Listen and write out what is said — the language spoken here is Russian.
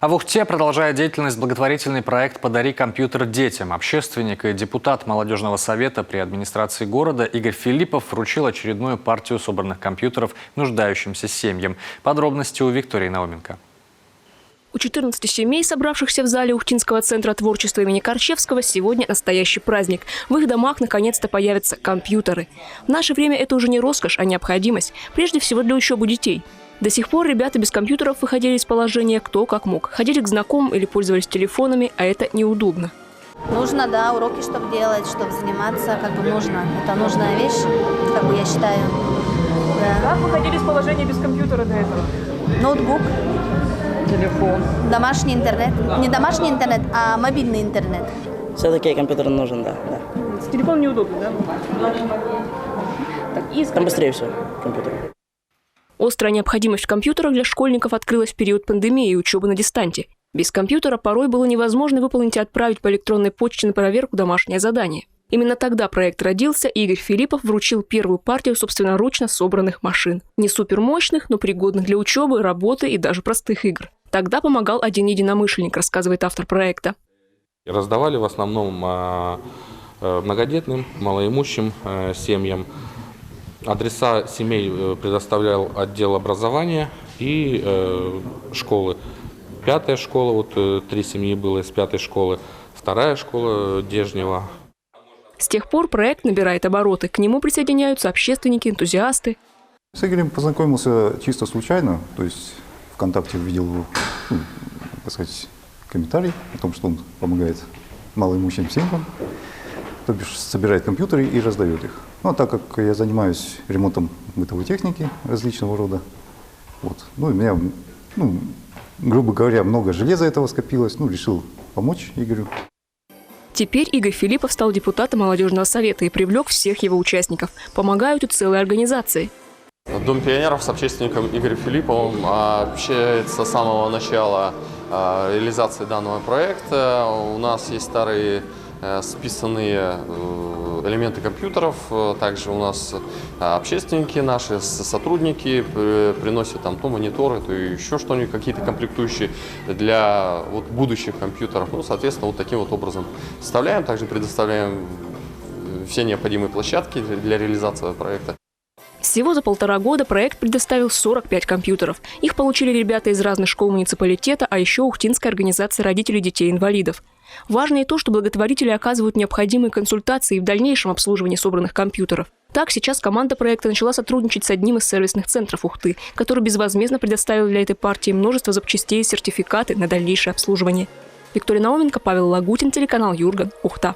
А в Ухте продолжает деятельность благотворительный проект «Подари компьютер детям». Общественник и депутат молодежного совета при администрации города Игорь Филиппов вручил очередную партию собранных компьютеров нуждающимся семьям. Подробности у Виктории Науменко. У 14 семей, собравшихся в зале Ухтинского центра творчества имени Корчевского, сегодня настоящий праздник. В их домах наконец-то появятся компьютеры. В наше время это уже не роскошь, а необходимость. Прежде всего для учебы детей. До сих пор ребята без компьютеров выходили из положения кто как мог. Ходили к знакомым или пользовались телефонами, а это неудобно. Нужно, да, уроки, чтобы делать, чтобы заниматься, как бы нужно. Это нужная вещь, как бы я считаю. Да. Как выходили из положения без компьютера до этого? Ноутбук. Телефон. Домашний интернет. Не домашний интернет, а мобильный интернет. Все-таки компьютер нужен, да. С телефоном неудобно, да? Там быстрее все, компьютер. Острая необходимость в компьютерах для школьников открылась в период пандемии и учебы на дистанте. Без компьютера порой было невозможно выполнить и отправить по электронной почте на проверку домашнее задание. Именно тогда проект родился, и Игорь Филиппов вручил первую партию собственноручно собранных машин. Не супермощных, но пригодных для учебы, работы и даже простых игр. Тогда помогал один единомышленник, рассказывает автор проекта. Раздавали в основном многодетным, малоимущим семьям. Адреса семей предоставлял отдел образования и школы. 5-я школа, вот 3 семьи было из 5-й школы, 2-я школа Дежнева. С тех пор проект набирает обороты. К нему присоединяются общественники, энтузиасты. С Игорем познакомился чисто случайно, то есть ВКонтакте увидел, так сказать, комментарий о том, что он помогает малоимущим семьям, то бишь собирает компьютеры и раздает их. Ну, а так как я занимаюсь ремонтом бытовой техники различного рода, вот, ну, у меня, грубо говоря, много железа этого скопилось, решил помочь Игорю. Теперь Игорь Филиппов стал депутатом молодежного совета и привлек всех его участников. Помогают и целые организации. Дом пионеров с общественником Игорем Филипповым общается с самого начала реализации данного проекта. У нас есть старые списанные элементы компьютеров, также у нас общественники наши, сотрудники приносят там то мониторы, то еще что-нибудь, какие-то комплектующие для будущих компьютеров. Ну, соответственно, вот таким вот образом составляем, также предоставляем все необходимые площадки для реализации проекта. Всего за 1,5 года проект предоставил 45 компьютеров. Их получили ребята из разных школ муниципалитета, а еще Ухтинская организация родителей детей-инвалидов. Важно и то, что благотворители оказывают необходимые консультации в дальнейшем обслуживании собранных компьютеров. Так, сейчас команда проекта начала сотрудничать с одним из сервисных центров Ухты, который безвозмездно предоставил для этой партии множество запчастей и сертификаты на дальнейшее обслуживание. Виктория Науменко, Павел Лагутин, телеканал Юрган, Ухта.